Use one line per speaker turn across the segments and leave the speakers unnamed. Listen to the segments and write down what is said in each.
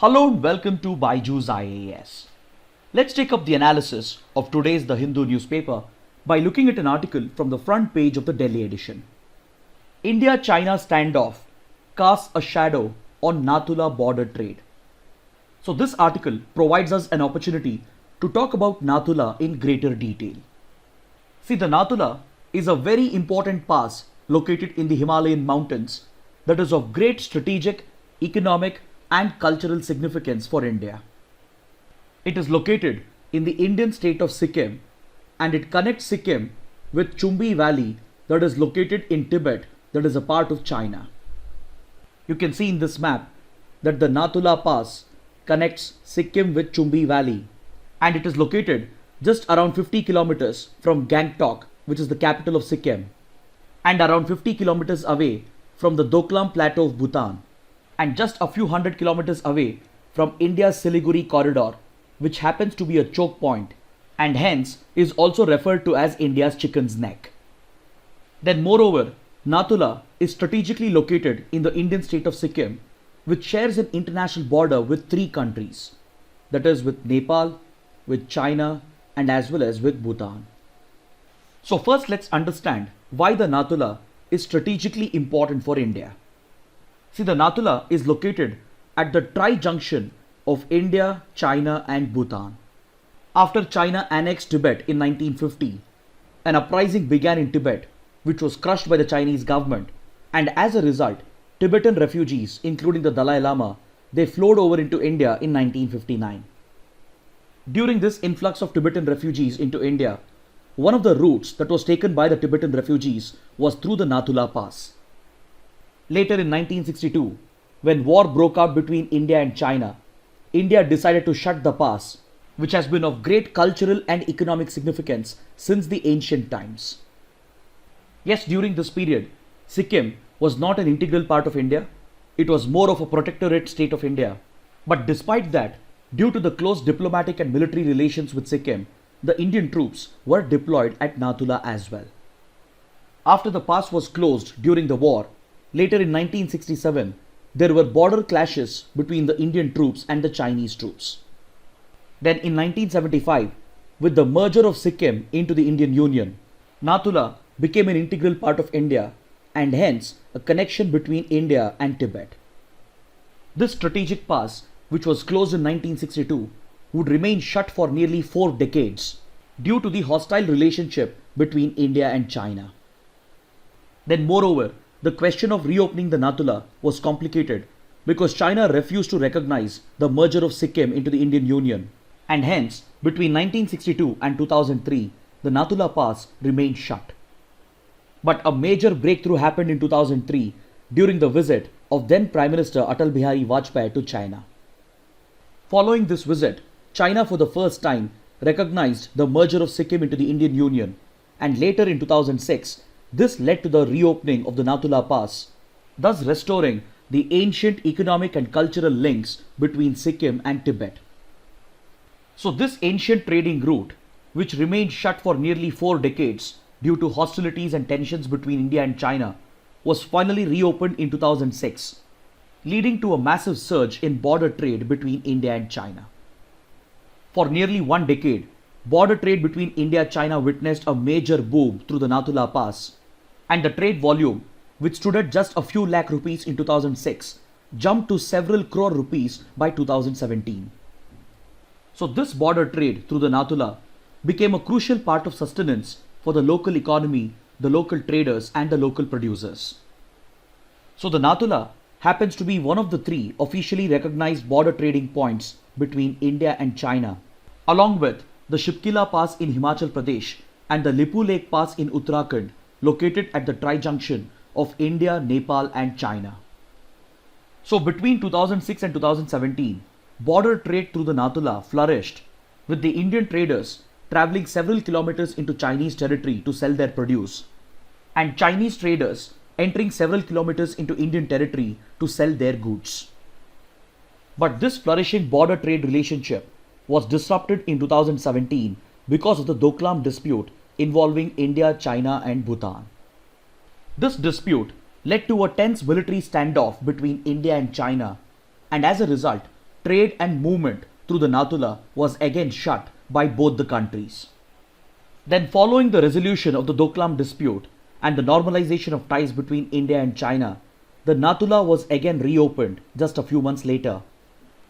Hello and welcome to Byju's IAS. Let's take up the analysis of today's The Hindu newspaper by looking at an article from the front page of the Delhi edition. India-China standoff casts a shadow on Nathula border trade. So this article provides us an opportunity to talk about Nathula in greater detail. See, the Nathula is a very important pass located in the Himalayan mountains that is of great strategic, economic and cultural significance for India. It is located in the Indian state of Sikkim and it connects Sikkim with Chumbi Valley that is located in Tibet, that is a part of China. You can see in this map that the Nathula Pass connects Sikkim with Chumbi Valley and it is located just around 50 kilometers from Gangtok, which is the capital of Sikkim, and around 50 kilometers away from the Doklam Plateau of Bhutan, and just a few hundred kilometers away from India's Siliguri corridor, which happens to be a choke point and hence is also referred to as India's chicken's neck. Then moreover, Nathula is strategically located in the Indian state of Sikkim, which shares an international border with three countries, that is with Nepal, with China and as well as with Bhutan. So first let's understand why the Nathula is strategically important for India. See, the Nathula is located at the tri-junction of India, China and Bhutan. After China annexed Tibet in 1950, an uprising began in Tibet which was crushed by the Chinese government, and as a result, Tibetan refugees including the Dalai Lama, they flowed over into India in 1959. During this influx of Tibetan refugees into India, one of the routes that was taken by the Tibetan refugees was through the Nathula Pass. Later in 1962, when war broke out between India and China, India decided to shut the pass, which has been of great cultural and economic significance since the ancient times. Yes, during this period, Sikkim was not an integral part of India. It was more of a protectorate state of India. But despite that, due to the close diplomatic and military relations with Sikkim, the Indian troops were deployed at Nathula as well. After the pass was closed during the war, later in 1967, there were border clashes between the Indian troops and the Chinese troops. Then in 1975, with the merger of Sikkim into the Indian Union, Nathula became an integral part of India and hence a connection between India and Tibet. This strategic pass, which was closed in 1962, would remain shut for nearly 4 decades due to the hostile relationship between India and China. Then moreover, the question of reopening the Nathula was complicated because China refused to recognize the merger of Sikkim into the Indian Union, and hence between 1962 and 2003 the Nathula Pass remained shut. But a major breakthrough happened in 2003 during the visit of then Prime Minister Atal Bihari Vajpayee to China. Following this visit, China for the first time recognized the merger of Sikkim into the Indian Union, and later in 2006 this led to the reopening of the Nathula Pass, thus restoring the ancient economic and cultural links between Sikkim and Tibet. So this ancient trading route, which remained shut for nearly 4 decades due to hostilities and tensions between India and China, was finally reopened in 2006, leading to a massive surge in border trade between India and China. For nearly 1 decade, border trade between India and China witnessed a major boom through the Nathula Pass, and the trade volume, which stood at just a few lakh rupees in 2006, jumped to several crore rupees by 2017. So this border trade through the Nathula became a crucial part of sustenance for the local economy, the local traders and the local producers. So the Nathula happens to be one of the 3 officially recognized border trading points between India and China, along with the Shipkila Pass in Himachal Pradesh and the Lipu Lake Pass in Uttarakhand, located at the tri-junction of India, Nepal and China. So between 2006 and 2017, border trade through the Nathula flourished, with the Indian traders travelling several kilometers into Chinese territory to sell their produce, and Chinese traders entering several kilometers into Indian territory to sell their goods. But this flourishing border trade relationship was disrupted in 2017 because of the Doklam dispute involving India, China and Bhutan. This dispute led to a tense military standoff between India and China, and as a result, trade and movement through the Nathula was again shut by both the countries. Then, following the resolution of the Doklam dispute and the normalization of ties between India and China, the Nathula was again reopened just a few months later,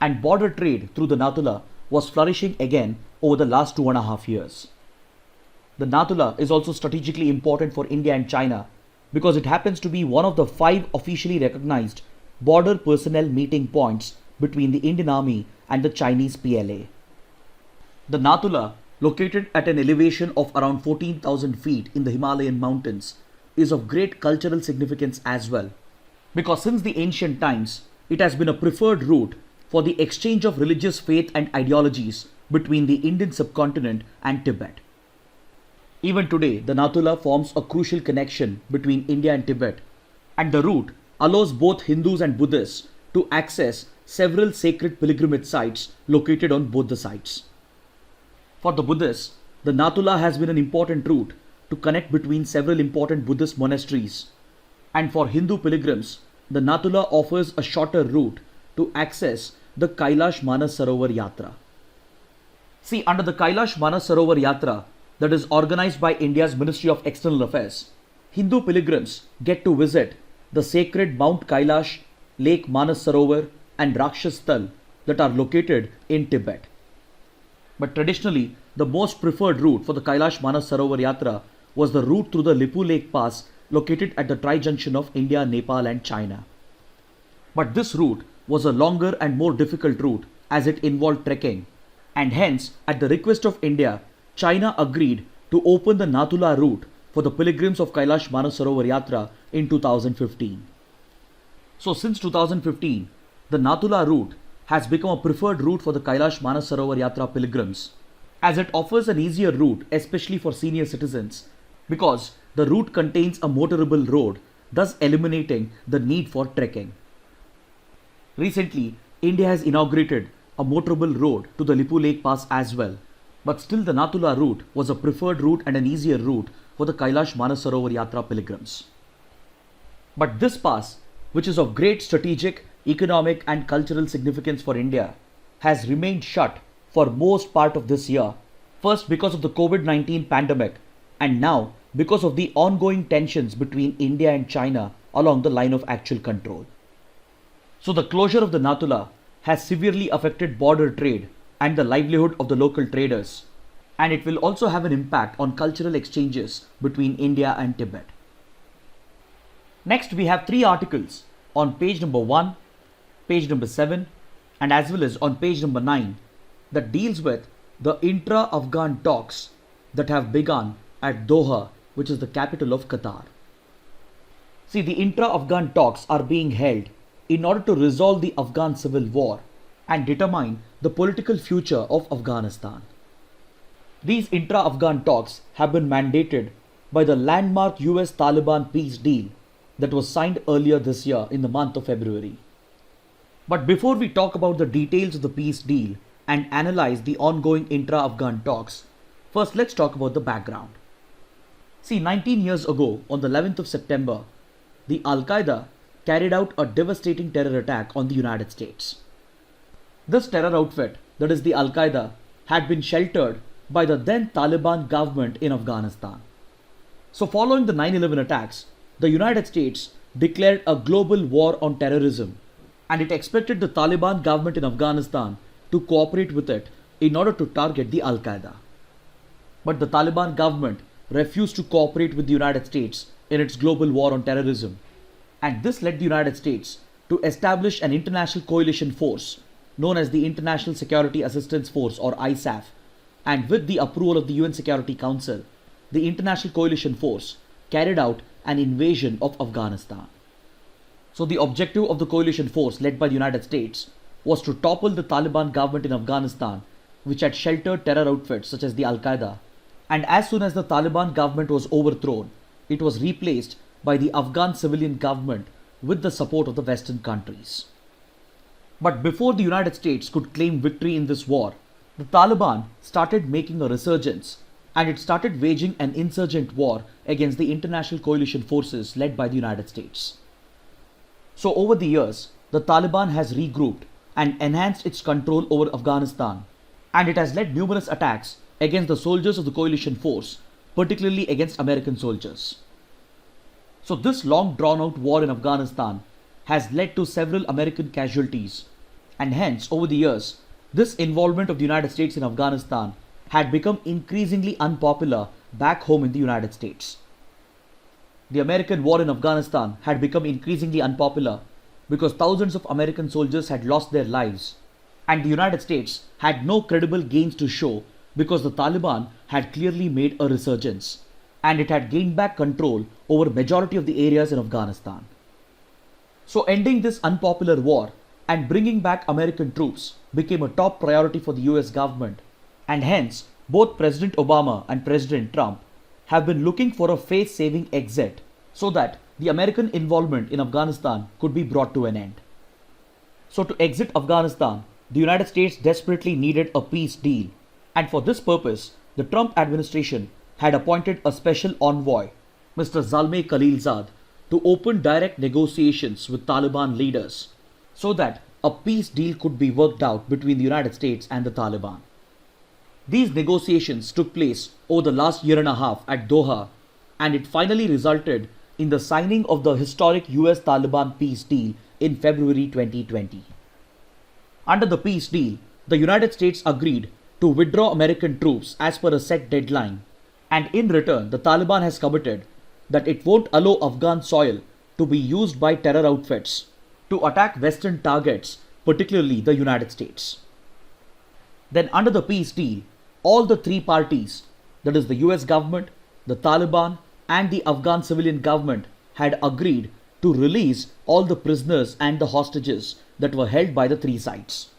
and border trade through the Nathula was flourishing again over the last 2.5 years. The Nathula is also strategically important for India and China because it happens to be one of the 5 officially recognized border personnel meeting points between the Indian Army and the Chinese PLA. The Nathula, located at an elevation of around 14,000 feet in the Himalayan mountains, is of great cultural significance as well, because since the ancient times, it has been a preferred route for the exchange of religious faith and ideologies between the Indian subcontinent and Tibet. Even today, the Nathula forms a crucial connection between India and Tibet, and the route allows both Hindus and Buddhists to access several sacred pilgrimage sites located on both the sides. For the Buddhists, the Nathula has been an important route to connect between several important Buddhist monasteries, and for Hindu pilgrims, the Nathula offers a shorter route to access the Kailash Manas Sarovar Yatra. See, under the Kailash Manas Sarovar Yatra that is organized by India's Ministry of External Affairs, Hindu pilgrims get to visit the sacred Mount Kailash, Lake Manas Sarovar and Rakshasthal that are located in Tibet. But traditionally, the most preferred route for the Kailash Manas Sarovar Yatra was the route through the Lippu Lake Pass located at the tri-junction of India, Nepal and China. But this route was a longer and more difficult route as it involved trekking, and hence, at the request of India, China agreed to open the Nathula route for the pilgrims of Kailash Manas Sarovar Yatra in 2015. So since 2015, the Nathula route has become a preferred route for the Kailash Manas Sarovar Yatra pilgrims, as it offers an easier route especially for senior citizens, because the route contains a motorable road, thus eliminating the need for trekking. Recently, India has inaugurated a motorable road to the Lippu Lake Pass as well, but still the Nathula route was a preferred route and an easier route for the Kailash Manas Sarovar Yatra pilgrims. But this pass, which is of great strategic, economic and cultural significance for India, has remained shut for most part of this year, first because of the COVID-19 pandemic and now because of the ongoing tensions between India and China along the line of actual control. So the closure of the Nathula has severely affected border trade and the livelihood of the local traders, and it will also have an impact on cultural exchanges between India and Tibet. Next, we have 3 articles on page number 1, page number 7 and as well as on page number 9 that deals with the intra-Afghan talks that have begun at Doha, which is the capital of Qatar. See, the intra-Afghan talks are being held in order to resolve the Afghan civil war and determine the political future of Afghanistan. These intra-Afghan talks have been mandated by the landmark US-Taliban peace deal that was signed earlier this year in the month of February. But before we talk about the details of the peace deal and analyze the ongoing intra-Afghan talks, first let's talk about the background. See, 19 years ago, on the 11th of September, the Al-Qaeda carried out a devastating terror attack on the United States. This terror outfit, that is the Al-Qaeda, had been sheltered by the then Taliban government in Afghanistan. So following the 9/11 attacks, the United States declared a global war on terrorism, and it expected the Taliban government in Afghanistan to cooperate with it in order to target the Al-Qaeda. But the Taliban government refused to cooperate with the United States in its global war on terrorism, and this led the United States to establish an international coalition force known as the International Security Assistance Force or ISAF, and with the approval of the UN Security Council, the International Coalition Force carried out an invasion of Afghanistan. So the objective of the coalition force led by the United States was to topple the Taliban government in Afghanistan, which had sheltered terror outfits such as the Al-Qaeda, and as soon as the Taliban government was overthrown, it was replaced by the Afghan civilian government with the support of the Western countries. But before the United States could claim victory in this war, the Taliban started making a resurgence, and it started waging an insurgent war against the international coalition forces led by the United States. So over the years, the Taliban has regrouped and enhanced its control over Afghanistan, and it has led numerous attacks against the soldiers of the coalition force, particularly against American soldiers. So this long drawn out war in Afghanistan has led to several American casualties, and hence over the years this involvement of the United States in Afghanistan had become increasingly unpopular back home in the United States. The American war in Afghanistan had become increasingly unpopular because thousands of American soldiers had lost their lives, and the United States had no credible gains to show because the Taliban had clearly made a resurgence and it had gained back control over majority of the areas in Afghanistan. So ending this unpopular war and bringing back American troops became a top priority for the US government, and hence both President Obama and President Trump have been looking for a face-saving exit so that the American involvement in Afghanistan could be brought to an end. So to exit Afghanistan, the United States desperately needed a peace deal, and for this purpose, the Trump administration had appointed a special envoy, Mr. Zalmay Khalilzad, to open direct negotiations with Taliban leaders so that a peace deal could be worked out between the United States and the Taliban. These negotiations took place over the last year and a half at Doha, and it finally resulted in the signing of the historic US-Taliban peace deal in February 2020. Under the peace deal, the United States agreed to withdraw American troops as per a set deadline, and in return the Taliban has committed that it won't allow Afghan soil to be used by terror outfits to attack Western targets, particularly the United States. Then under the peace deal, all the three parties, that is the US government, the Taliban and the Afghan civilian government, had agreed to release all the prisoners and the hostages that were held by the three sides.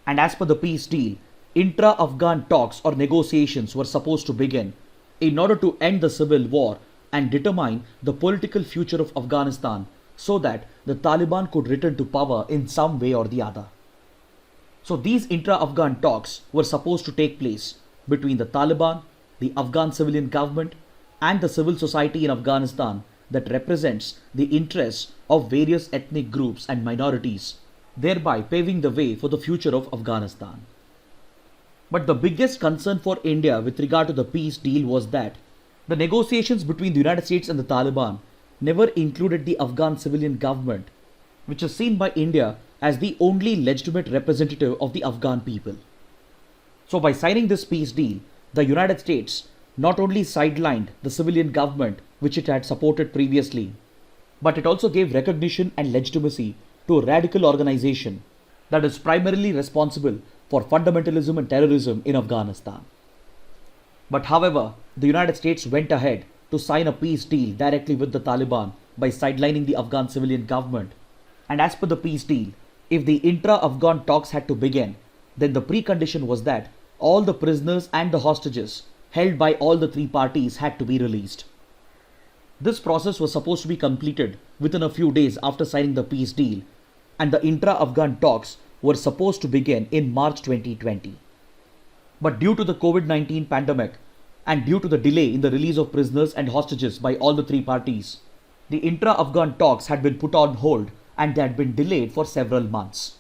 And as per the peace deal, intra-Afghan talks or negotiations were supposed to begin in order to end the civil war and determine the political future of Afghanistan so that the Taliban could return to power in some way or the other. So these intra-Afghan talks were supposed to take place between the Taliban, the Afghan civilian government and the civil society in Afghanistan that represents the interests of various ethnic groups and minorities, thereby paving the way for the future of Afghanistan. But the biggest concern for India with regard to the peace deal was that the negotiations between the United States and the Taliban never included the Afghan civilian government, which is seen by India as the only legitimate representative of the Afghan people. So by signing this peace deal, the United States not only sidelined the civilian government which it had supported previously, but it also gave recognition and legitimacy to a radical organization that is primarily responsible for fundamentalism and terrorism in Afghanistan. But however, the United States went ahead to sign a peace deal directly with the Taliban by sidelining the Afghan civilian government. And as per the peace deal, if the intra-Afghan talks had to begin, then the precondition was that all the prisoners and the hostages held by all the three parties had to be released. This process was supposed to be completed within a few days after signing the peace deal, and the intra-Afghan talks were supposed to begin in March 2020. But due to the COVID-19 pandemic and due to the delay in the release of prisoners and hostages by all the three parties, the intra-Afghan talks had been put on hold and they had been delayed for several months.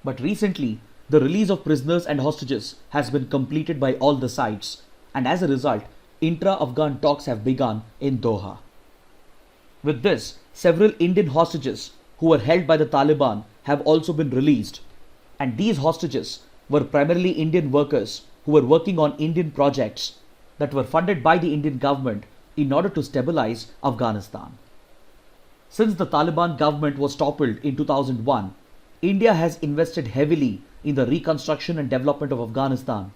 But recently, the release of prisoners and hostages has been completed by all the sides, and as a result, intra-Afghan talks have begun in Doha. With this, several Indian hostages who were held by the Taliban have also been released, and these hostages were primarily Indian workers who were working on Indian projects that were funded by the Indian government in order to stabilize Afghanistan. Since the Taliban government was toppled in 2001, India has invested heavily in the reconstruction and development of Afghanistan,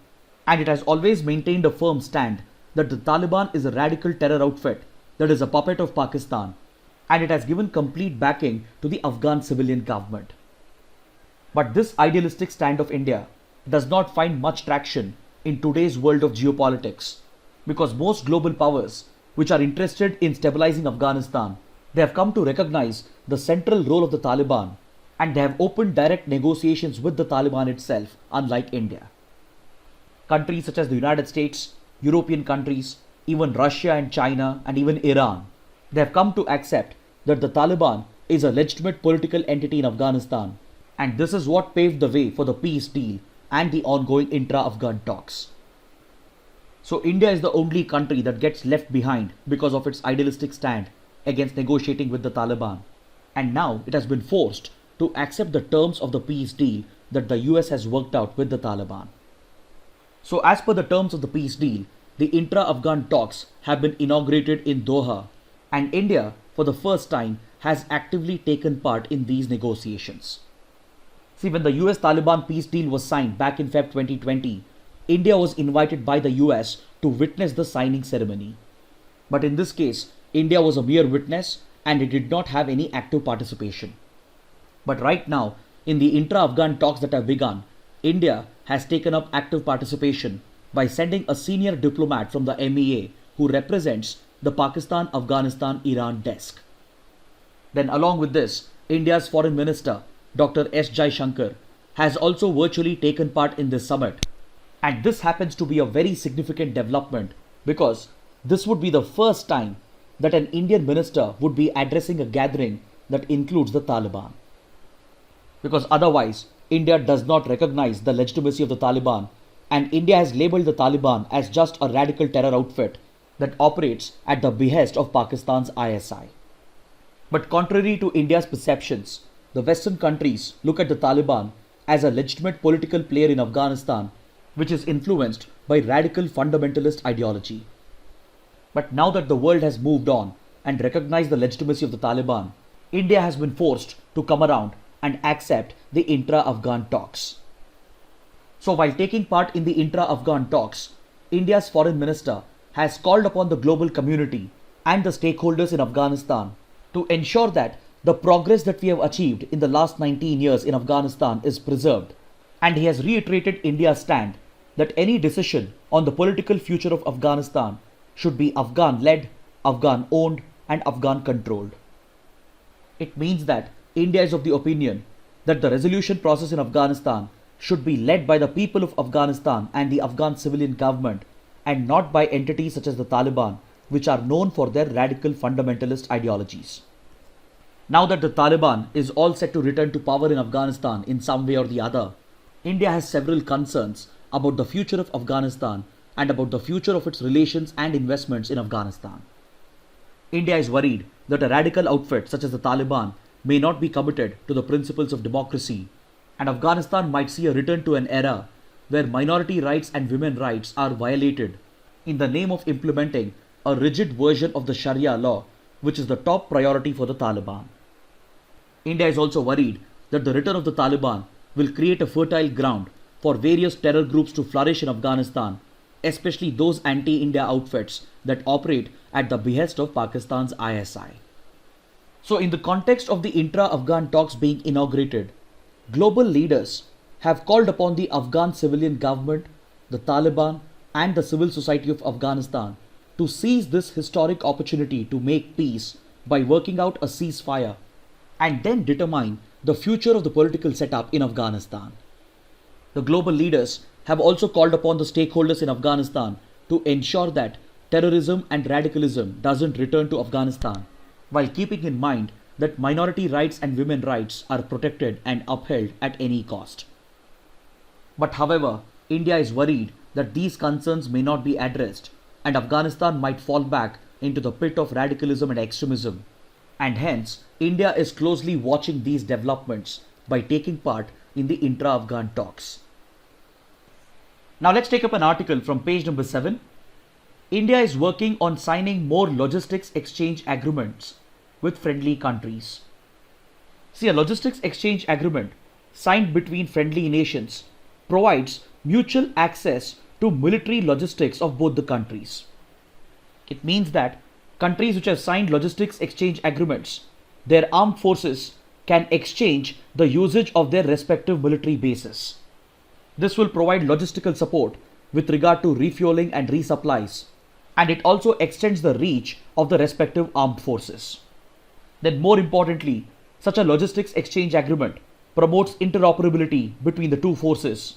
and it has always maintained a firm stand that the Taliban is a radical terror outfit that is a puppet of Pakistan, and it has given complete backing to the Afghan civilian government. But this idealistic stand of India does not find much traction in today's world of geopolitics, because most global powers which are interested in stabilizing Afghanistan, they have come to recognize the central role of the Taliban, and they have opened direct negotiations with the Taliban itself, unlike India. Countries such as the United States, European countries, even Russia and China and even Iran, they have come to accept that the Taliban is a legitimate political entity in Afghanistan And this is what paved the way for the peace deal and the ongoing intra-Afghan talks. So India is the only country that gets left behind because of its idealistic stand against negotiating with the Taliban. And now it has been forced to accept the terms of the peace deal that the US has worked out with the Taliban. So as per the terms of the peace deal, the intra-Afghan talks have been inaugurated in Doha, and India, for the first time, has actively taken part in these negotiations. See, when the US-Taliban peace deal was signed back in Feb 2020, India was invited by the US to witness the signing ceremony. But in this case, India was a mere witness and it did not have any active participation. But right now, in the intra-Afghan talks that have begun, India has taken up active participation by sending a senior diplomat from the MEA who represents the Pakistan-Afghanistan-Iran desk. Then along with this, India's Foreign Minister, Dr. S. Jaishankar, has also virtually taken part in this summit. And this happens to be a very significant development because this would be the first time that an Indian minister would be addressing a gathering that includes the Taliban. Because otherwise, India does not recognize the legitimacy of the Taliban, and India has labeled the Taliban as just a radical terror outfit that operates at the behest of Pakistan's ISI. But contrary to India's perceptions, the Western countries look at the Taliban as a legitimate political player in Afghanistan, which is influenced by radical fundamentalist ideology. But now that the world has moved on and recognized the legitimacy of the Taliban, India has been forced to come around and accept the intra-Afghan talks. So while taking part in the intra-Afghan talks, India's foreign minister has called upon the global community and the stakeholders in Afghanistan to ensure that the progress that we have achieved in the last 19 years in Afghanistan is preserved, and he has reiterated India's stand that any decision on the political future of Afghanistan should be Afghan-led, Afghan-owned and Afghan-controlled. It means that India is of the opinion that the resolution process in Afghanistan should be led by the people of Afghanistan and the Afghan civilian government and not by entities such as the Taliban, which are known for their radical fundamentalist ideologies. Now that the Taliban is all set to return to power in Afghanistan in some way or the other, India has several concerns about the future of Afghanistan and about the future of its relations and investments in Afghanistan. India is worried that a radical outfit such as the Taliban may not be committed to the principles of democracy, and Afghanistan might see a return to an era where minority rights and women's rights are violated in the name of implementing a rigid version of the Sharia law, which is the top priority for the Taliban. India is also worried that the return of the Taliban will create a fertile ground for various terror groups to flourish in Afghanistan, especially those anti-India outfits that operate at the behest of Pakistan's ISI. So in the context of the intra-Afghan talks being inaugurated, global leaders have called upon the Afghan civilian government, the Taliban and the civil society of Afghanistan to seize this historic opportunity to make peace by working out a ceasefire and then determine the future of the political setup in Afghanistan. The global leaders have also called upon the stakeholders in Afghanistan to ensure that terrorism and radicalism doesn't return to Afghanistan, while keeping in mind that minority rights and women's rights are protected and upheld at any cost. But however, India is worried that these concerns may not be addressed and Afghanistan might fall back into the pit of radicalism and extremism, and hence India is closely watching these developments by taking part in the intra-Afghan talks. Now let's take up an article from page number 7. India is working on signing more logistics exchange agreements with friendly countries. See, a logistics exchange agreement signed between friendly nations provides mutual access to military logistics of both the countries. It means that countries which have signed logistics exchange agreements, their armed forces can exchange the usage of their respective military bases. This will provide logistical support with regard to refueling and resupplies, and it also extends the reach of the respective armed forces. Then more importantly, such a logistics exchange agreement promotes interoperability between the two forces,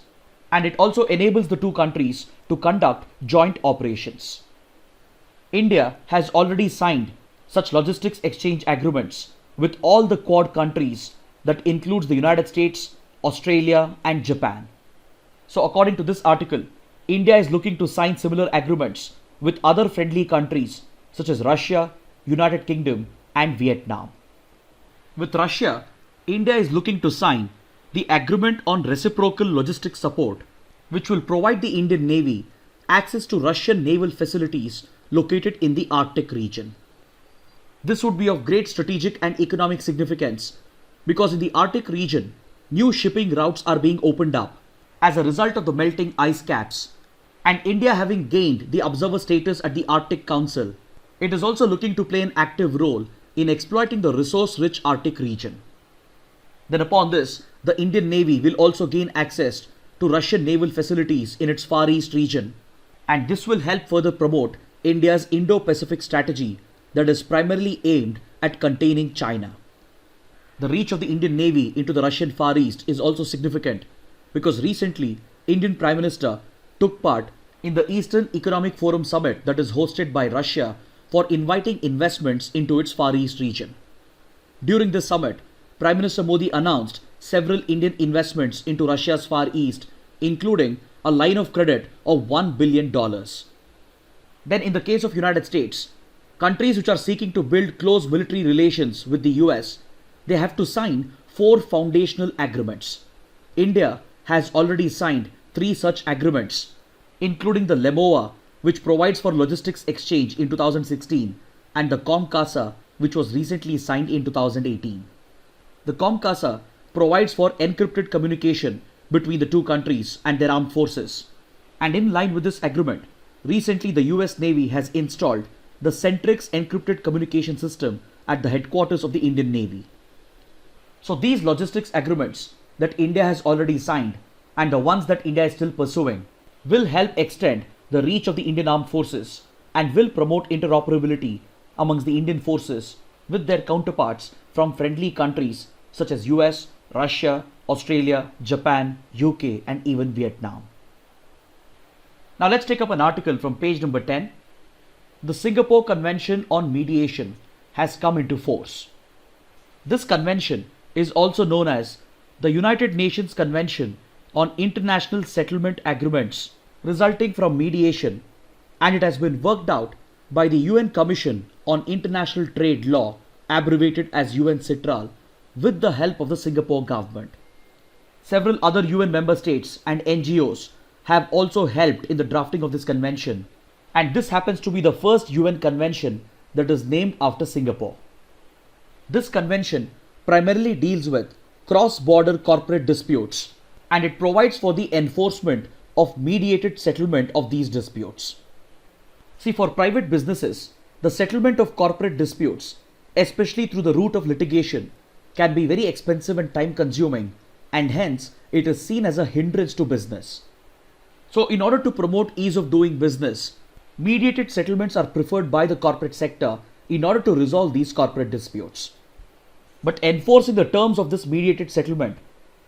and it also enables the two countries to conduct joint operations. India has already signed such logistics exchange agreements with all the Quad countries, that includes the United States, Australia, and Japan. So, according to this article, India is looking to sign similar agreements with other friendly countries such as Russia, United Kingdom, and Vietnam. With Russia, India is looking to sign the Agreement on Reciprocal Logistics Support, which will provide the Indian Navy access to Russian naval facilities located in the Arctic region. This would be of great strategic and economic significance because in the Arctic region, new shipping routes are being opened up as a result of the melting ice caps, and India having gained the observer status at the Arctic Council, it is also looking to play an active role in exploiting the resource-rich Arctic region. Then upon this, the Indian Navy will also gain access to Russian naval facilities in its Far East region, and this will help further promote India's Indo-Pacific strategy that is primarily aimed at containing China. The reach of the Indian Navy into the Russian Far East is also significant because recently Indian Prime Minister took part in the Eastern Economic Forum Summit that is hosted by Russia for inviting investments into its Far East region. During this summit, Prime Minister Modi announced several Indian investments into Russia's Far East, including a line of credit of $1 billion. Then in the case of United States, countries which are seeking to build close military relations with the US, they have to sign 4 foundational agreements. India has already signed 3 such agreements, including the LEMOA, which provides for logistics exchange in 2016, and the COMCASA, which was recently signed in 2018. The COMCASA provides for encrypted communication between the two countries and their armed forces. And in line with this agreement, recently the US Navy has installed the Centrix encrypted communication system at the headquarters of the Indian Navy. So these logistics agreements that India has already signed and the ones that India is still pursuing will help extend the reach of the Indian armed forces and will promote interoperability amongst the Indian forces with their counterparts from friendly countries such as US, Russia, Australia, Japan, UK, and even Vietnam. Now let's take up an article from page number 10. The Singapore Convention on Mediation has come into force. This convention is also known as the United Nations Convention on International Settlement Agreements resulting from mediation, and it has been worked out by the UN Commission on International Trade Law, abbreviated as UNCITRAL, with the help of the Singapore government. Several other UN member states and NGOs have also helped in the drafting of this convention, and this happens to be the first UN convention that is named after Singapore. This convention primarily deals with cross-border corporate disputes, and it provides for the enforcement of mediated settlement of these disputes. See, for private businesses, the settlement of corporate disputes, especially through the route of litigation, can be very expensive and time-consuming, and hence it is seen as a hindrance to business. So in order to promote ease of doing business, mediated settlements are preferred by the corporate sector in order to resolve these corporate disputes. But enforcing the terms of this mediated settlement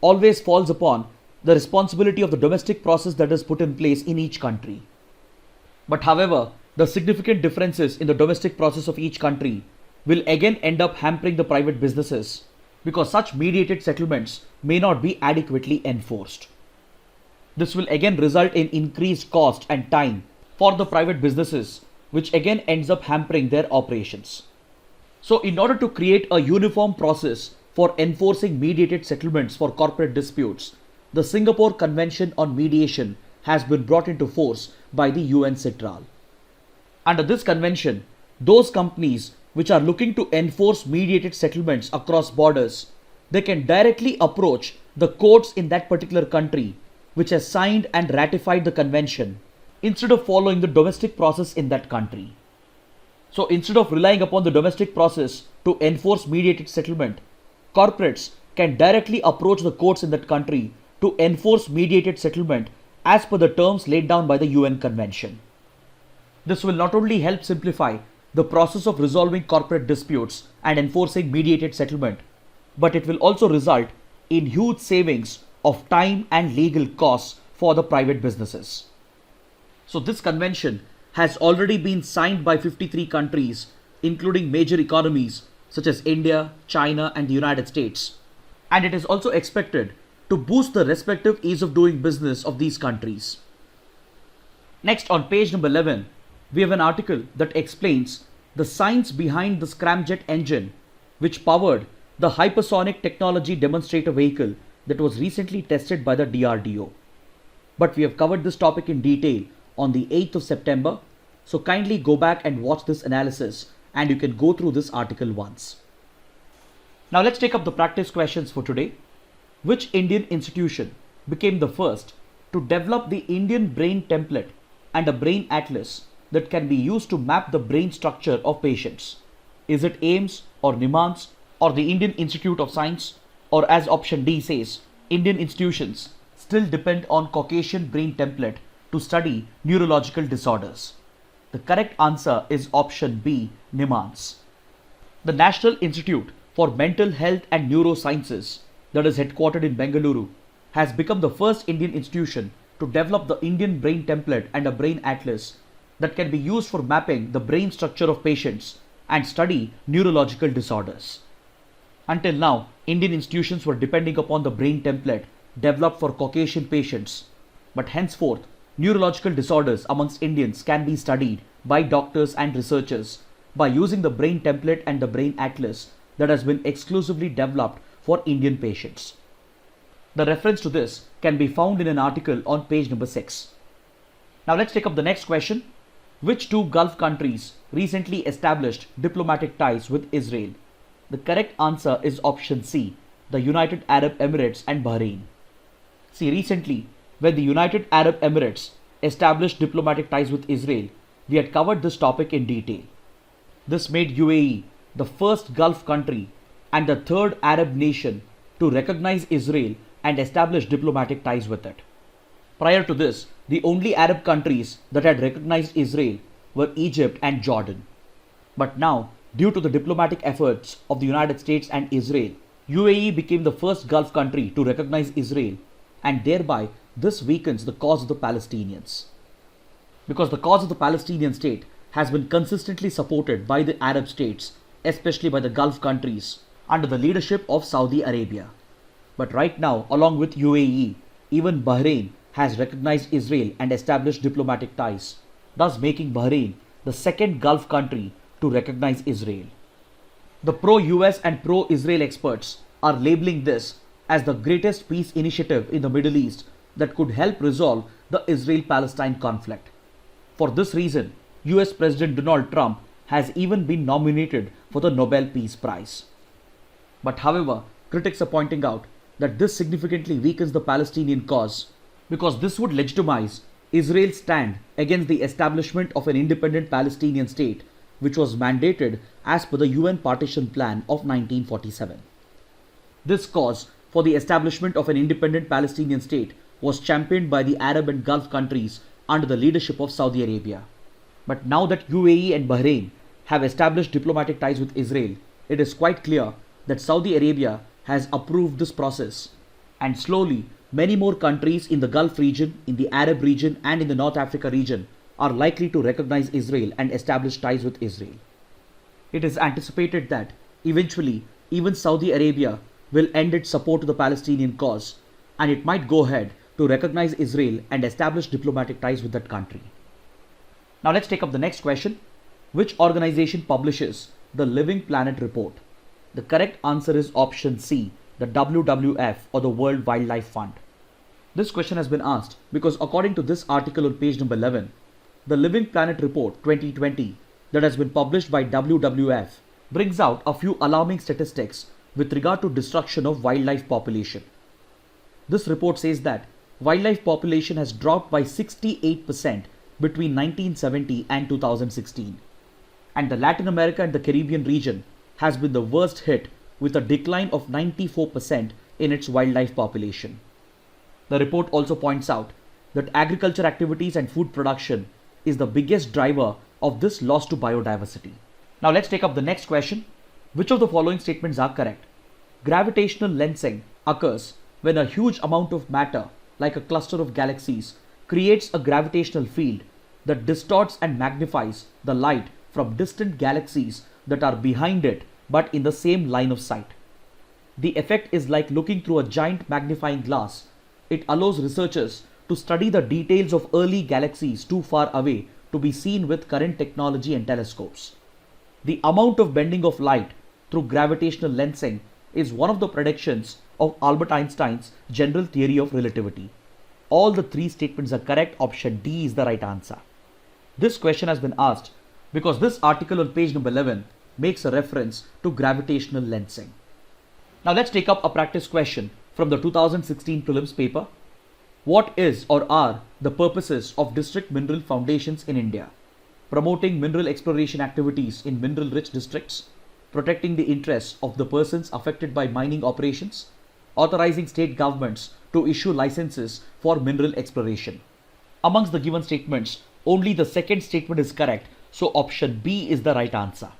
always falls upon the responsibility of the domestic process that is put in place in each country. But however, the significant differences in the domestic process of each country will again end up hampering the private businesses because such mediated settlements may not be adequately enforced. This will again result in increased cost and time for the private businesses, which again ends up hampering their operations. So in order to create a uniform process for enforcing mediated settlements for corporate disputes, the Singapore Convention on Mediation has been brought into force by the UNCITRAL. Under this convention, those companies which are looking to enforce mediated settlements across borders, they can directly approach the courts in that particular country which has signed and ratified the convention instead of following the domestic process in that country. So instead of relying upon the domestic process to enforce mediated settlement, corporates can directly approach the courts in that country to enforce mediated settlement as per the terms laid down by the UN Convention. This will not only help simplify the process of resolving corporate disputes and enforcing mediated settlement, but it will also result in huge savings of time and legal costs for the private businesses. So this convention has already been signed by 53 countries, including major economies such as India, China, and the United States. And it is also expected to boost the respective ease of doing business of these countries. Next, on page number 11, we have an article that explains the science behind the scramjet engine, which powered the hypersonic technology demonstrator vehicle that was recently tested by the DRDO. But we have covered this topic in detail on the 8th of September, so kindly go back and watch this analysis and you can go through this article once. Now let's take up the practice questions for today. Which Indian institution became the first to develop the Indian brain template and a brain atlas that can be used to map the brain structure of patients? Is it AIIMS or NIMHANS or the Indian Institute of Science, or as option D says, Indian institutions still depend on Caucasian brain template to study neurological disorders? The correct answer is option B, NIMHANS. The National Institute for Mental Health and Neurosciences, that is headquartered in Bengaluru, has become the first Indian institution to develop the Indian brain template and a brain atlas that can be used for mapping the brain structure of patients and study neurological disorders. Until now, Indian institutions were depending upon the brain template developed for Caucasian patients, but henceforth, neurological disorders amongst Indians can be studied by doctors and researchers by using the brain template and the brain atlas that has been exclusively developed for Indian patients. The reference to this can be found in an article on page number 6. Now let's take up the next question. Which two Gulf countries recently established diplomatic ties with Israel? The correct answer is option C, the United Arab Emirates and Bahrain. See, recently, when the United Arab Emirates established diplomatic ties with Israel, we had covered this topic in detail. This made UAE the first Gulf country and the third Arab nation to recognize Israel and establish diplomatic ties with it. Prior to this, the only Arab countries that had recognized Israel were Egypt and Jordan. But now, due to the diplomatic efforts of the United States and Israel, UAE became the first Gulf country to recognize Israel, and thereby this weakens the cause of the Palestinians. Because the cause of the Palestinian state has been consistently supported by the Arab states, especially by the Gulf countries, under the leadership of Saudi Arabia. But right now, along with UAE, even Bahrain has recognized Israel and established diplomatic ties, thus making Bahrain the second Gulf country to recognize Israel. The pro-US and pro-Israel experts are labeling this as the greatest peace initiative in the Middle East that could help resolve the Israel-Palestine conflict. For this reason, US President Donald Trump has even been nominated for the Nobel Peace Prize. But however, critics are pointing out that this significantly weakens the Palestinian cause because this would legitimize Israel's stand against the establishment of an independent Palestinian state, which was mandated as per the UN Partition Plan of 1947. This cause for the establishment of an independent Palestinian state was championed by the Arab and Gulf countries under the leadership of Saudi Arabia. But now that UAE and Bahrain have established diplomatic ties with Israel, it is quite clear that Saudi Arabia has approved this process, and slowly many more countries in the Gulf region, in the Arab region and in the North Africa region are likely to recognize Israel and establish ties with Israel. It is anticipated that eventually even Saudi Arabia will end its support to the Palestinian cause, and it might go ahead to recognize Israel and establish diplomatic ties with that country. Now let's take up the next question. Which organization publishes the Living Planet report? The correct answer is option C, the WWF or the World Wildlife Fund. This question has been asked because according to this article on page number 11, the Living Planet report 2020 that has been published by WWF brings out a few alarming statistics with regard to destruction of wildlife population. This report says that wildlife population has dropped by 68% between 1970 and 2016. And the Latin America and the Caribbean region has been the worst hit with a decline of 94% in its wildlife population. The report also points out that agriculture activities and food production is the biggest driver of this loss to biodiversity. Now let's take up the next question. Which of the following statements are correct? Gravitational lensing occurs when a huge amount of matter, like a cluster of galaxies, creates a gravitational field that distorts and magnifies the light from distant galaxies that are behind it but in the same line of sight. The effect is like looking through a giant magnifying glass. It allows researchers to study the details of early galaxies too far away to be seen with current technology and telescopes. The amount of bending of light through gravitational lensing is one of the predictions of Albert Einstein's general theory of relativity. All the three statements are correct. Option D is the right answer. This question has been asked because this article on page number 11 makes a reference to gravitational lensing. Now let's take up a practice question from the 2016 prelims paper. What is or are the purposes of district mineral foundations in India? Promoting mineral exploration activities in mineral-rich districts, protecting the interests of the persons affected by mining operations, authorizing state governments to issue licenses for mineral exploration. Amongst the given statements, only the second statement is correct, so option B is the right answer.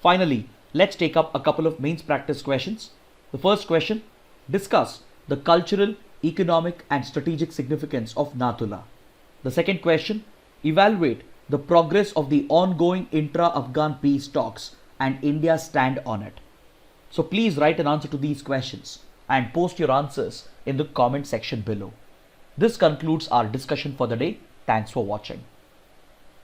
Finally, let's take up a couple of mains practice questions. The first question, discuss the cultural, economic and strategic significance of Nathula. The second question, evaluate the progress of the ongoing intra-Afghan peace talks and India's stand on it. So please write an answer to these questions and post your answers in the comment section below. This concludes our discussion for the day. Thanks for watching.